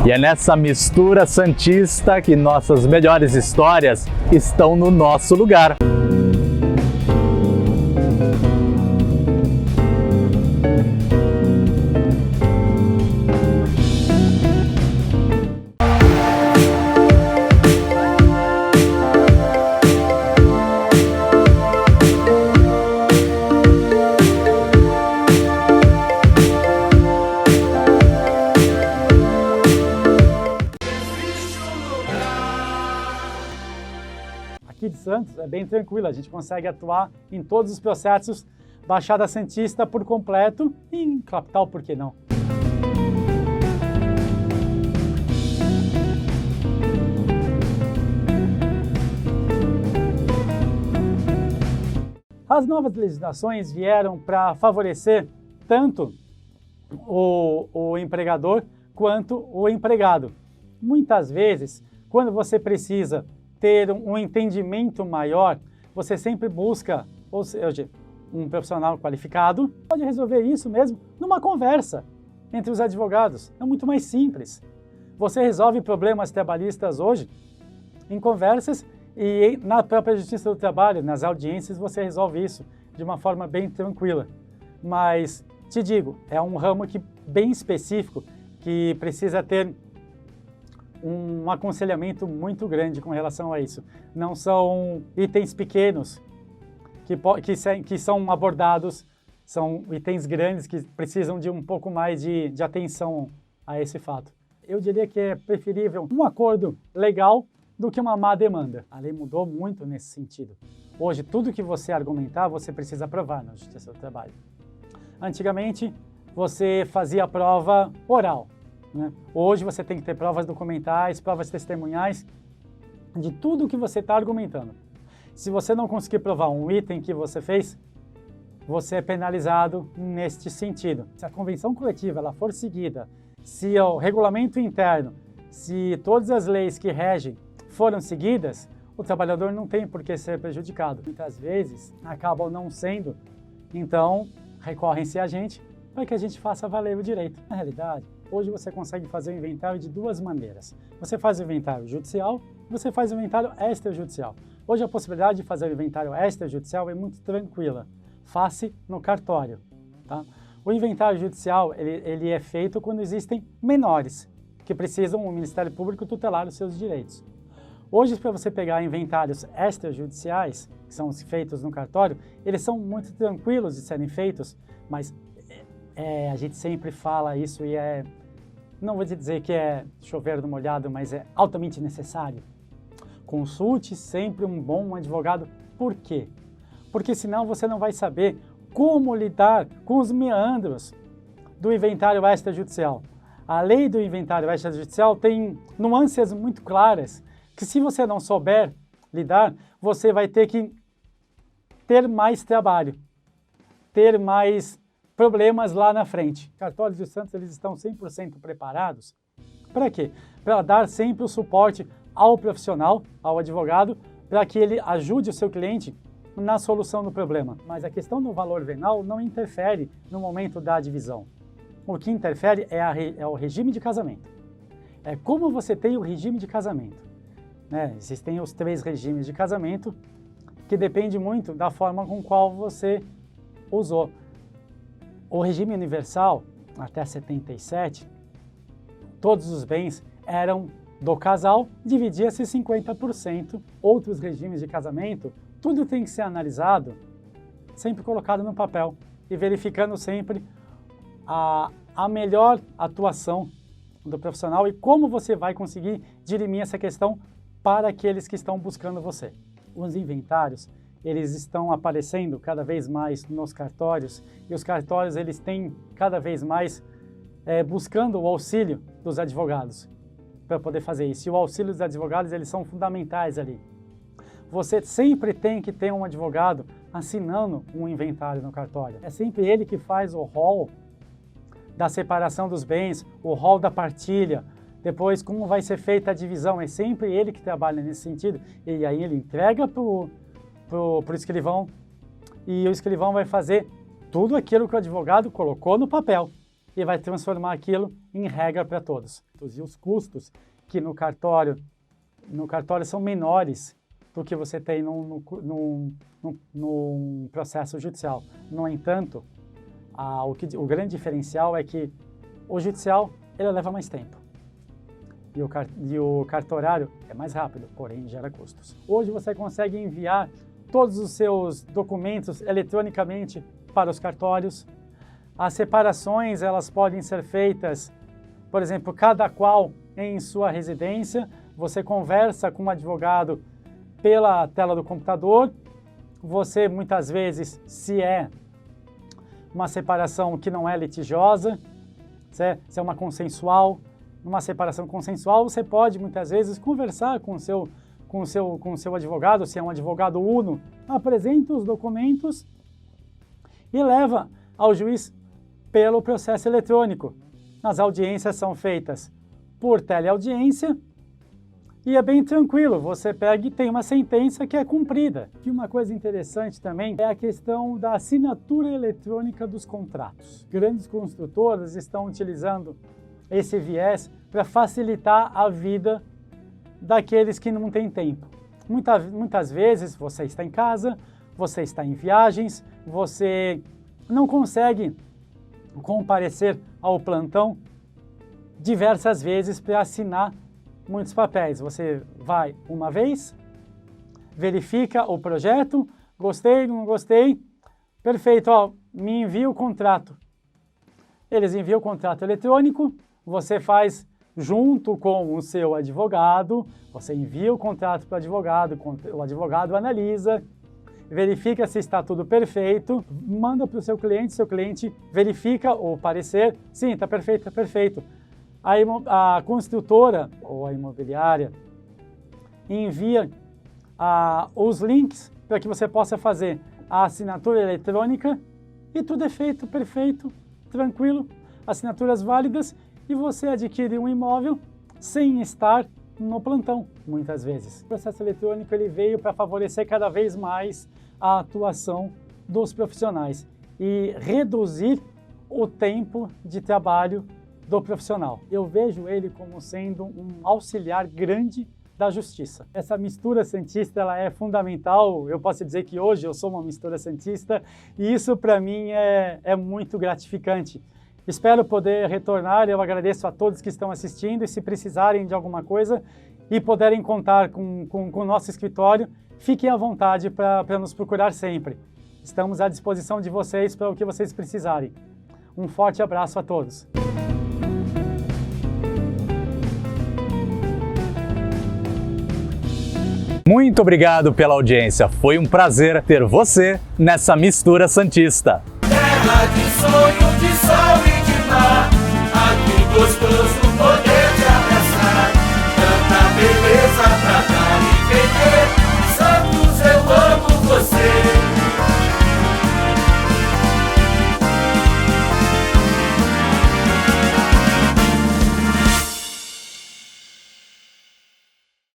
E é nessa mistura santista que nossas melhores histórias estão no nosso lugar. Aqui de Santos é bem tranquilo, a gente consegue atuar em todos os processos, Baixada Santista por completo e em capital, por que não? As novas legislações vieram para favorecer tanto o empregador quanto o empregado. Muitas vezes, quando você precisa ter um entendimento maior, você sempre busca, ou seja, um profissional qualificado, pode resolver isso mesmo numa conversa entre os advogados. É muito mais simples. Você resolve problemas trabalhistas hoje em conversas e na própria Justiça do Trabalho, nas audiências, você resolve isso de uma forma bem tranquila. Mas, te digo, é um ramo bem específico que precisa ter um aconselhamento muito grande com relação a isso. Não são itens pequenos que são abordados, são itens grandes que precisam de um pouco mais de atenção a esse fato. Eu diria que é preferível um acordo legal do que uma má demanda. A lei mudou muito nesse sentido. Hoje, tudo que você argumentar, você precisa provar na Justiça do Trabalho. Antigamente, você fazia a prova oral. Hoje você tem que ter provas documentais, provas testemunhais de tudo que você está argumentando. Se você não conseguir provar um item que você fez, você é penalizado neste sentido. Se a convenção coletiva ela for seguida, se o regulamento interno, se todas as leis que regem foram seguidas, o trabalhador não tem por que ser prejudicado. Muitas vezes acabam não sendo, então recorrem-se a gente para que a gente faça valer o direito. Na realidade, hoje você consegue fazer o inventário de duas maneiras. Você faz o inventário judicial, você faz o inventário extrajudicial. Hoje a possibilidade de fazer o inventário extrajudicial é muito tranquila. Faça no cartório. Tá? O inventário judicial ele é feito quando existem menores que precisam o Ministério Público tutelar os seus direitos. Hoje, para você pegar inventários extrajudiciais, que são os feitos no cartório, eles são muito tranquilos de serem feitos, mas a gente sempre fala isso e não vou dizer que é chover no molhado, mas é altamente necessário. Consulte sempre um bom advogado. Por quê? Porque senão você não vai saber como lidar com os meandros do inventário extrajudicial. A lei do inventário extrajudicial tem nuances muito claras que se você não souber lidar, você vai ter que ter mais trabalho, ter mais problemas lá na frente. Cartórios de Santos eles estão 100% preparados. Para quê? Para dar sempre o suporte ao profissional, ao advogado, para que ele ajude o seu cliente na solução do problema. Mas a questão do valor venal não interfere no momento da divisão. O que interfere é o regime de casamento. É como você tem o regime de casamento. Existem os 3 regimes de casamento, que depende muito da forma com qual você usou. O regime universal, até 77, todos os bens eram do casal, dividia-se 50%. Outros regimes de casamento, tudo tem que ser analisado, sempre colocado no papel e verificando sempre a melhor atuação do profissional e como você vai conseguir dirimir essa questão para aqueles que estão buscando você. Os inventários, eles estão aparecendo cada vez mais nos cartórios e os cartórios eles têm cada vez mais buscando o auxílio dos advogados para poder fazer isso. E o auxílio dos advogados eles são fundamentais ali. Você sempre tem que ter um advogado assinando um inventário no cartório. É sempre ele que faz o rol da separação dos bens, o rol da partilha, depois como vai ser feita a divisão. É sempre ele que trabalha nesse sentido. E aí ele entrega pro escrivão e o escrivão vai fazer tudo aquilo que o advogado colocou no papel. e vai transformar aquilo em regra para todos. E os custos que no cartório são menores do que você tem num processo judicial. No entanto, o grande diferencial é que o judicial ele leva mais tempo e o cartorário é mais rápido, porém gera custos. Hoje você consegue enviar todos os seus documentos eletronicamente para os cartórios. As separações elas podem ser feitas, por exemplo, cada qual em sua residência. Você conversa com um advogado pela tela do computador. Você muitas vezes, se é uma separação que não é litigiosa, se é uma consensual, numa separação consensual, você pode muitas vezes conversar com o seu advogado, se é um advogado uno, apresenta os documentos e leva ao juiz pelo processo eletrônico. As audiências são feitas por teleaudiência e é bem tranquilo, você pega e tem uma sentença que é cumprida. E uma coisa interessante também é a questão da assinatura eletrônica dos contratos. Grandes construtoras estão utilizando esse viés para facilitar a vida daqueles que não têm tempo. Muitas vezes você está em casa, você está em viagens, você não consegue comparecer ao plantão diversas vezes para assinar muitos papéis. Você vai uma vez, verifica o projeto, gostei, não gostei, perfeito, me envia o contrato. Eles enviam o contrato eletrônico, você faz junto com o seu advogado, você envia o contrato para o advogado analisa, verifica se está tudo perfeito, manda para o seu cliente verifica o parecer, sim, está perfeito, está perfeito. A construtora ou a imobiliária envia os links para que você possa fazer a assinatura eletrônica e tudo é feito perfeito, tranquilo, assinaturas válidas e você adquire um imóvel sem estar no plantão, muitas vezes. O processo eletrônico ele veio para favorecer cada vez mais a atuação dos profissionais e reduzir o tempo de trabalho do profissional. Eu vejo ele como sendo um auxiliar grande da justiça. Essa mistura santista ela é fundamental. Eu posso dizer que hoje eu sou uma mistura santista e isso para mim é muito gratificante. Espero poder retornar. Eu agradeço a todos que estão assistindo e se precisarem de alguma coisa e puderem contar com o nosso escritório, fiquem à vontade para nos procurar sempre. Estamos à disposição de vocês para o que vocês precisarem. Um forte abraço a todos. Muito obrigado pela audiência. Foi um prazer ter você nessa mistura santista. Terra de sonho, de sol e de mar, aqui gostoso.